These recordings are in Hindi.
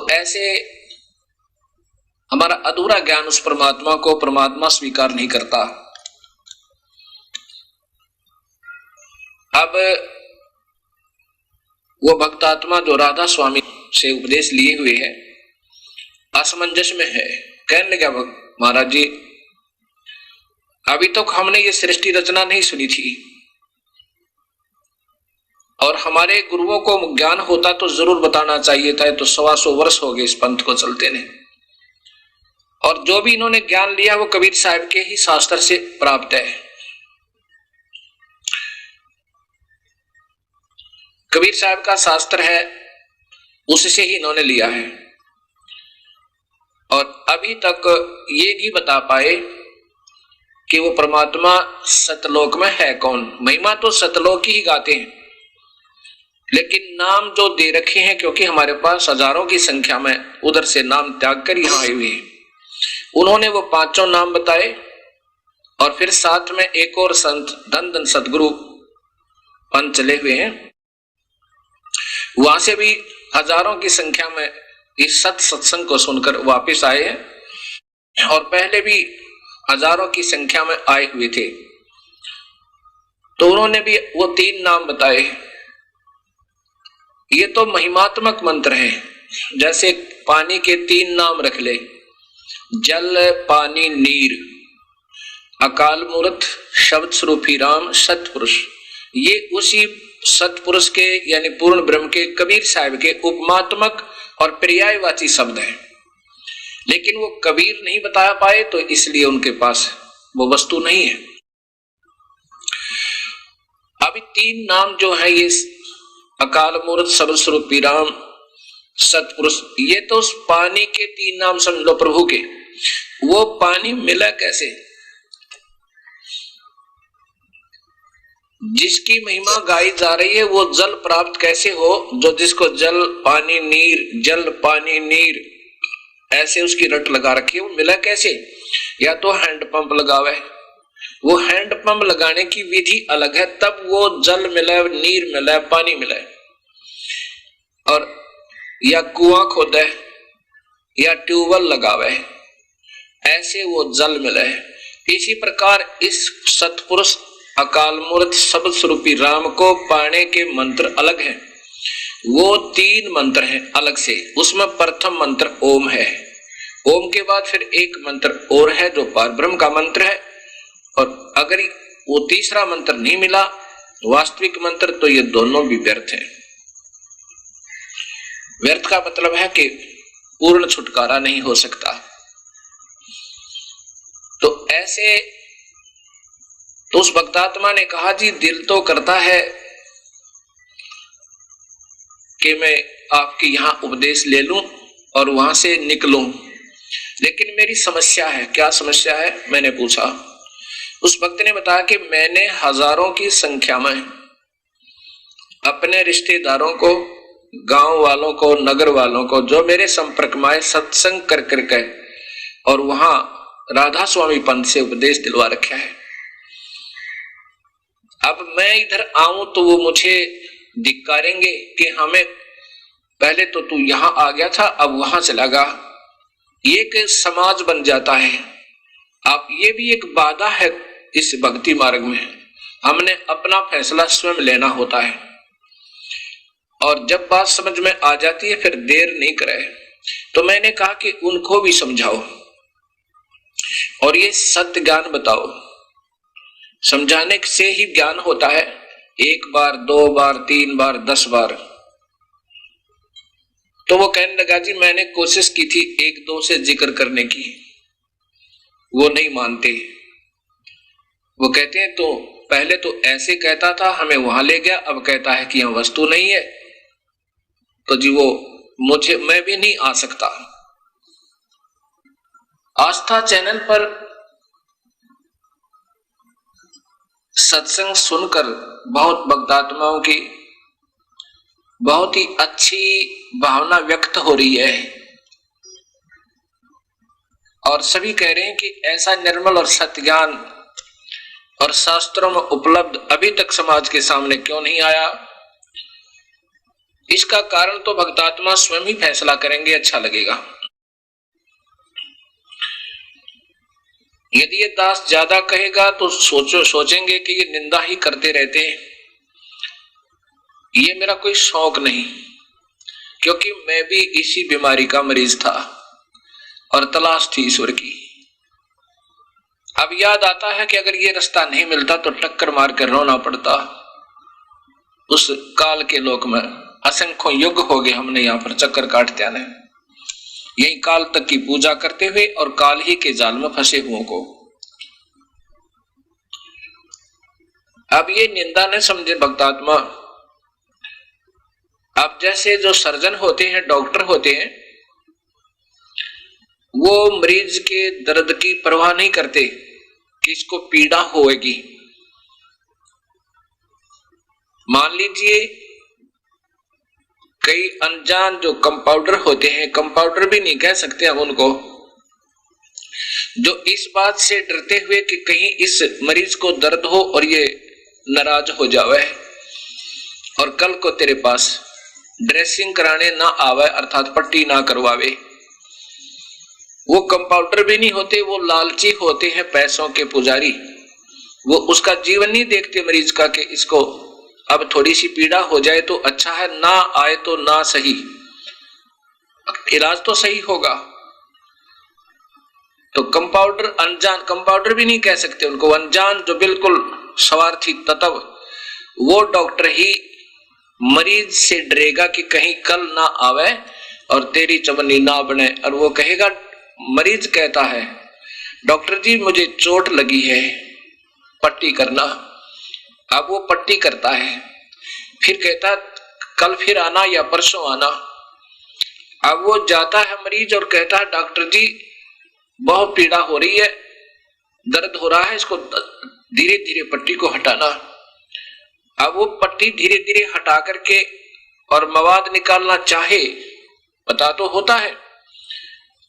ऐसे हमारा अधूरा ज्ञान उस परमात्मा को परमात्मा स्वीकार नहीं करता। अब वो भक्तात्मा जो राधा स्वामी से उपदेश लिए हुए है असमंजस में है। कहने लगा महाराज जी, अभी तक तो हमने ये सृष्टि रचना नहीं सुनी थी और हमारे गुरुओं को ज्ञान होता तो जरूर बताना चाहिए था। तो 125 वर्ष हो गए इस पंथ को चलते ने, और जो भी इन्होंने ज्ञान लिया वो कबीर साहब के ही शास्त्र से प्राप्त है। कबीर साहब का शास्त्र है, उससे ही इन्होंने लिया है। और अभी तक ये नहीं बता पाए कि वो परमात्मा सतलोक में है कौन। महिमा तो सतलोक ही गाते हैं, लेकिन नाम जो दे रखे हैं, क्योंकि हमारे पास हजारों की संख्या में उधर से नाम त्याग कर यहां आए हुए हैं, उन्होंने वो 5 नाम बताए। और फिर साथ में एक और संत धन धन सदगुरु पंथ चले हुए हैं, वहां से भी हजारों की संख्या में इस सत्संग को सुनकर वापस आए हैं, और पहले भी हजारों की संख्या में आए हुए थे। तो उन्होंने भी वो 3 नाम बताए। ये तो महिमात्मक मंत्र है, जैसे पानी के 3 नाम रख ले, जल पानी नीर, अकाल मूर्त शब्द स्वरूपी राम सतपुरुष। ये उसी सतपुरुष के यानी पूर्ण ब्रह्म के कबीर साहब के उपमात्मक और पर्यायवाची शब्द है, लेकिन वो कबीर नहीं बता पाए, तो इसलिए उनके पास वो वस्तु नहीं है। अभी 3 नाम जो है ये अकाल मूर्त शब्द स्वरूपी राम सतपुरुष, ये तो उस पानी के 3 नाम समझ लो प्रभु के। वो पानी मिला कैसे? जिसकी महिमा गाई जा रही है वो जल प्राप्त कैसे हो, जो जिसको जल पानी नीर ऐसे उसकी रट लगा रखी है, वो मिला कैसे? या तो हैंडपंप लगावे, वो हैंडपंप लगाने की विधि अलग है, तब वो जल मिला, नीर मिला, पानी मिला। और या कुआं खोदे या ट्यूबवेल लगावे, ऐसे वो जल मिले। इसी प्रकार इस सतपुरुष अकाल मूर्त शब्द स्वरूपी राम को पाने के मंत्र अलग हैं। वो 3 मंत्र हैं अलग से। उसमें प्रथम मंत्र ओम है, ओम के बाद फिर एक मंत्र और है जो परब्रह्म का मंत्र है। और अगर वो तीसरा मंत्र नहीं मिला वास्तविक मंत्र, तो ये दोनों भी व्यर्थ हैं। व्यर्थ का मतलब है कि पूर्ण छुटकारा नहीं हो सकता। तो ऐसे तो उस भक्तात्मा ने कहा, जी दिल तो करता है कि मैं आपके यहां उपदेश ले लूं और वहां से निकलूं, लेकिन मेरी समस्या है। क्या समस्या है? मैंने पूछा। उस भक्त ने बताया कि मैंने हजारों की संख्या में अपने रिश्तेदारों को, गांव वालों को, नगर वालों को, जो मेरे संपर्क में आए, सत्संग कर करके और वहां राधा स्वामी पंथ से उपदेश दिलवा रखा है। अब मैं इधर आऊं तो वो मुझे धिक्कारेंगे कि हमें पहले तो तू यहां आ गया था, अब वहां चला गया। ये एक समाज बन जाता है। आप ये भी एक बाधा है इस भक्ति मार्ग में। हमने अपना फैसला स्वयं लेना होता है, और जब बात समझ में आ जाती है फिर देर नहीं करे। तो मैंने कहा कि उनको भी समझाओ और ये सत्य ज्ञान बताओ। समझाने से ही ज्ञान होता है, 1 बार 2 बार 3 बार 10 बार। तो वो कहने लगा, जी मैंने कोशिश की थी 1-2 से जिक्र करने की, वो नहीं मानते। वो कहते हैं तो पहले तो ऐसे कहता था, हमें वहां ले गया, अब कहता है कि यहां वस्तु नहीं है। तो जी वो मैं भी नहीं आ सकता। आस्था चैनल पर सत्संग सुनकर बहुत भक्तात्माओं की बहुत ही अच्छी भावना व्यक्त हो रही है, और सभी कह रहे हैं कि ऐसा निर्मल और सत्य ज्ञान और शास्त्रों में उपलब्ध अभी तक समाज के सामने क्यों नहीं आया। इसका कारण तो भक्तात्मा स्वयं ही फैसला करेंगे, अच्छा लगेगा। यदि ये दास ज्यादा कहेगा तो सोचेंगे कि ये निंदा ही करते रहते हैं। ये मेरा कोई शौक नहीं, क्योंकि मैं भी इसी बीमारी का मरीज था और तलाश थी ईश्वर की। अब याद आता है कि अगर ये रास्ता नहीं मिलता तो टक्कर मार कर रोना पड़ता। उस काल के लोक में असंख्यों युग हो गए हमने यहाँ पर चक्कर काटते आने, यही काल तक की पूजा करते हुए और काल ही के जाल में फंसे हुओं को। अब ये निंदा न समझे भक्तात्मा। अब जैसे जो सर्जन होते हैं, डॉक्टर होते हैं, वो मरीज के दर्द की परवाह नहीं करते कि इसको पीड़ा होएगी। मान लीजिए कई अनजान जो कंपाउंडर होते हैं, कंपाउंडर भी नहीं कह सकते हम उनको, जो इस बात से डरते हुए कि कहीं इस मरीज को दर्द हो और ये नाराज हो जावे और कल को तेरे पास ड्रेसिंग कराने ना आवे, अर्थात पट्टी ना करवावे। वो कंपाउंडर भी नहीं होते, वो लालची होते हैं, पैसों के पुजारी। वो उसका जीवन नहीं देखते मरीज का कि इसको अब थोड़ी सी पीड़ा हो जाए तो अच्छा है, ना आए तो ना सही, इलाज तो सही होगा। तो कंपाउंडर, अनजान कंपाउंडर भी नहीं कह सकते उनको, अनजान जो बिल्कुल स्वार्थी तत्व, वो डॉक्टर ही मरीज से डरेगा कि कहीं कल ना आवे और तेरी चमनी ना बने। और वो कहेगा, मरीज कहता है डॉक्टर जी मुझे चोट लगी है, पट्टी करना। अब वो पट्टी करता है, फिर कहता कल फिर आना या परसों आना। अब वो जाता है मरीज और कहता है डॉक्टर जी बहुत पीड़ा हो रही है, दर्द हो रहा है, इसको धीरे धीरे पट्टी को हटाना। अब वो पट्टी धीरे धीरे हटा करके और मवाद निकालना चाहे, पता तो होता है,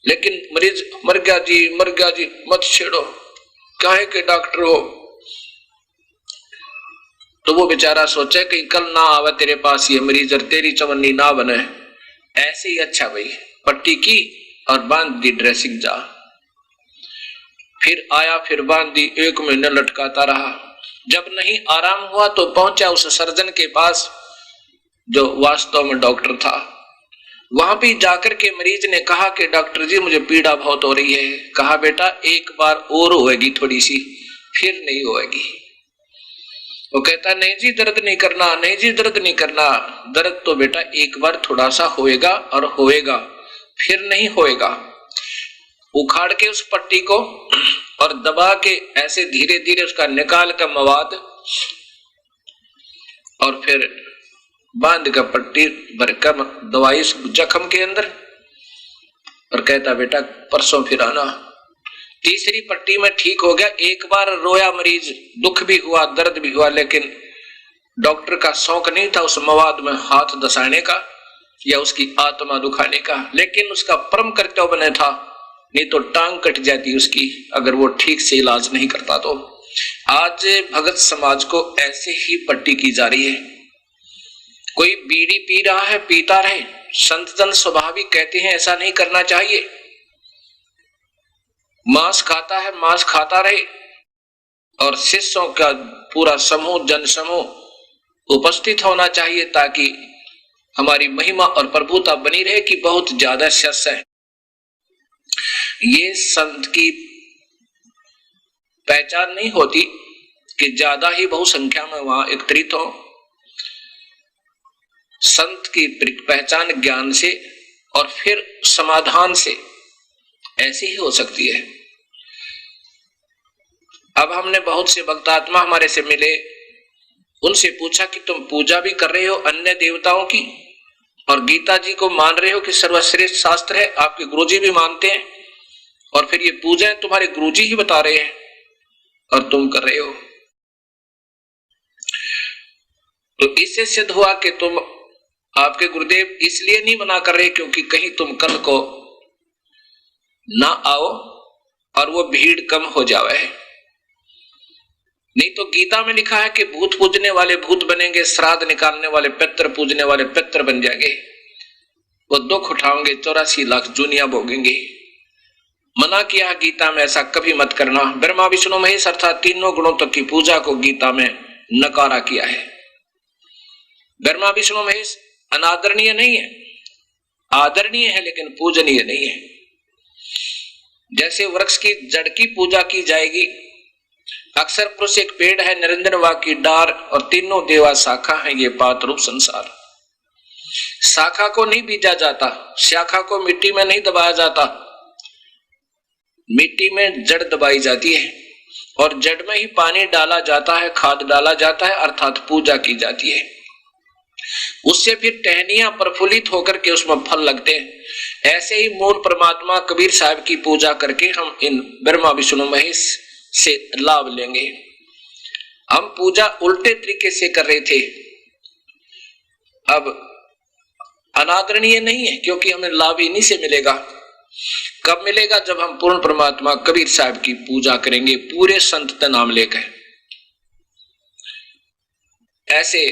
लेकिन मरीज मर गया जी मत छेड़ो, काहे के डॉक्टर हो। तो वो बेचारा सोचे कि कल ना आवे तेरे पास ये मरीज और तेरी चवन्नी ना बने। ऐसे ही अच्छा भाई, पट्टी की और बांध दी ड्रेसिंग जा। फिर आया, फिर बांध दी, 1 महीना लटकाता रहा। जब नहीं आराम हुआ तो पहुंचा उस सर्जन के पास जो वास्तव में डॉक्टर था। वहां भी जाकर के मरीज ने कहा कि डॉक्टर जी मुझे पीड़ा बहुत हो रही है। कहा बेटा एक बार और होएगी थोड़ी सी, फिर नहीं होएगी। वो कहता नहीं जी दर्द नहीं करना, नहीं जी दर्द नहीं करना। दर्द तो बेटा एक बार थोड़ा सा होएगा और होएगा, फिर नहीं होएगा। उखाड़ के उस पट्टी को और दबा के ऐसे धीरे धीरे उसका निकाल का मवाद और फिर बांध का पट्टी भरकर दवाई जख्म के अंदर और कहता बेटा परसों फिर आना। तीसरी पट्टी में ठीक हो गया। एक बार रोया मरीज, दुख भी हुआ, दर्द भी हुआ, लेकिन डॉक्टर का शौक नहीं था उस मवाद में हाथ दसाने का या उसकी आत्मा दुखाने का, लेकिन उसका परम कर्तव्य बने था, नहीं तो टांग कट जाती उसकी अगर वो ठीक से इलाज नहीं करता। तो आज भगत समाज को ऐसे ही पट्टी की जा रही है। कोई बीड़ी पी रहा है, पीता रहे, संत जन स्वाभाविक कहते हैं ऐसा नहीं करना चाहिए। मांस खाता है, मांस खाता रहे, और शिष्यों का पूरा समूह, जन समूह उपस्थित होना चाहिए ताकि हमारी महिमा और प्रभुता बनी रहे कि बहुत ज्यादा शिष्य है। ये संत की पहचान नहीं होती कि ज्यादा ही बहुसंख्या में वहां एकत्रित हो। संत की पहचान ज्ञान से और फिर समाधान से ऐसी ही हो सकती है। अब हमने बहुत से भक्तात्मा हमारे से मिले, उनसे पूछा कि तुम पूजा भी कर रहे हो अन्य देवताओं की और गीता जी को मान रहे हो कि सर्वश्रेष्ठ शास्त्र है, आपके गुरुजी भी मानते हैं, और फिर ये पूजा तुम्हारे गुरुजी ही बता रहे हैं और तुम कर रहे हो। तो इससे सिद्ध हुआ कि तुम आपके गुरुदेव इसलिए नहीं मना कर रहे क्योंकि कहीं तुम कल को ना आओ और वो भीड़ कम हो जावे। नहीं तो गीता में लिखा है कि भूत पूजने वाले भूत बनेंगे, श्राद्ध निकालने वाले पित्र पूजने वाले पित्र बन जाएंगे, वो दुख उठाओगे, 84 लाख दुनिया भोगेंगे। मना किया गीता में, ऐसा कभी मत करना। ब्रह्मा विष्णु महेश अर्थात तीनों गुणों तक की पूजा को गीता में नकारा किया है। ब्रह्मा विष्णु महेश अनादरणीय नहीं है, आदरणीय है लेकिन पूजनीय नहीं है। जैसे वृक्ष की जड़ की पूजा की जाएगी, अक्षर पुरुष एक पेड़ है, निरंजन वा की डार और तीनों देवा शाखा है, ये पात रूप संसार। शाखा को नहीं बीजा जाता, शाखा को मिट्टी में नहीं दबाया जाता, मिट्टी में जड़ दबाई जाती है और जड़ में ही पानी डाला जाता है, खाद डाला जाता है, अर्थात पूजा की जाती है। उससे फिर टहनियां प्रफुल्लित होकर के उसमें फल लगते हैं। ऐसे ही मूल परमात्मा कबीर साहब की पूजा करके हम इन ब्रह्मा विष्णु महेश से लाभ लेंगे। हम पूजा उल्टे तरीके से कर रहे थे, अब अनादरणीय नहीं है, क्योंकि हमें लाभ इन्हीं से मिलेगा। कब मिलेगा? जब हम पूर्ण परमात्मा कबीर साहब की पूजा करेंगे, पूरे संत का नाम लेकर। ऐसे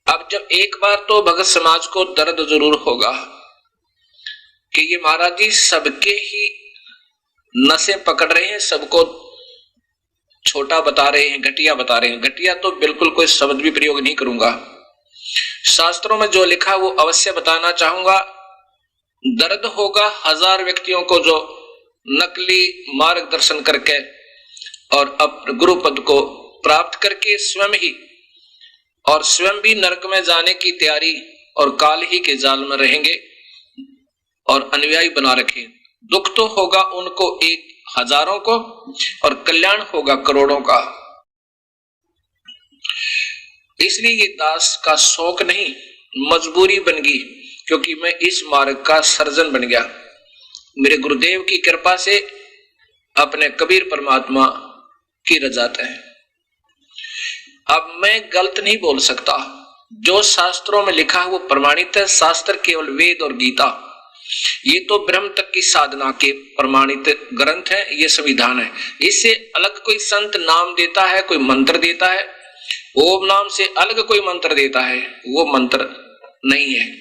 अब जब एक बार तो भगत समाज को दर्द जरूर होगा कि ये महाराज जी सबके ही नशे पकड़ रहे हैं, सबको छोटा बता रहे हैं, घटिया बता रहे हैं। घटिया तो बिल्कुल कोई शब्द भी प्रयोग नहीं करूंगा, शास्त्रों में जो लिखा वो अवश्य बताना चाहूंगा। दर्द होगा 1000 व्यक्तियों को जो नकली मार्गदर्शन करके और अपने गुरु पद को प्राप्त करके स्वयं ही और स्वयं भी नरक में जाने की तैयारी और काल ही के जाल में रहेंगे और अनुयायी बना रखे। दुख तो होगा उनको 1000 को और कल्याण होगा करोड़ों का। इसलिए ये दास का शौक नहीं, मजबूरी बन गई, क्योंकि मैं इस मार्ग का सर्जन बन गया। मेरे गुरुदेव की कृपा से अपने कबीर परमात्मा की रजात है। अब मैं गलत नहीं बोल सकता, जो शास्त्रों में लिखा है वो प्रमाणित है। शास्त्र केवल वेद और गीता, ये तो ब्रह्म तक की साधना के प्रमाणित ग्रंथ है, ये संविधान है। इससे अलग कोई संत नाम देता है, कोई मंत्र देता है, ओम नाम से अलग कोई मंत्र देता है, वो मंत्र नहीं है।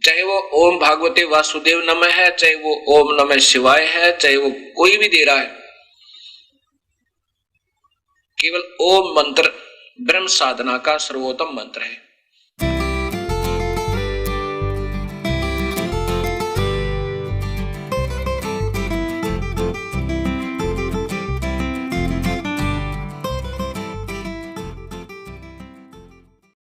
चाहे वो ओम भागवते वासुदेव नमः है, चाहे वो ओम नमः शिवाय है, चाहे वो कोई भी दे रहा है, केवल ओम मंत्र ब्रह्म साधना का सर्वोत्तम मंत्र है।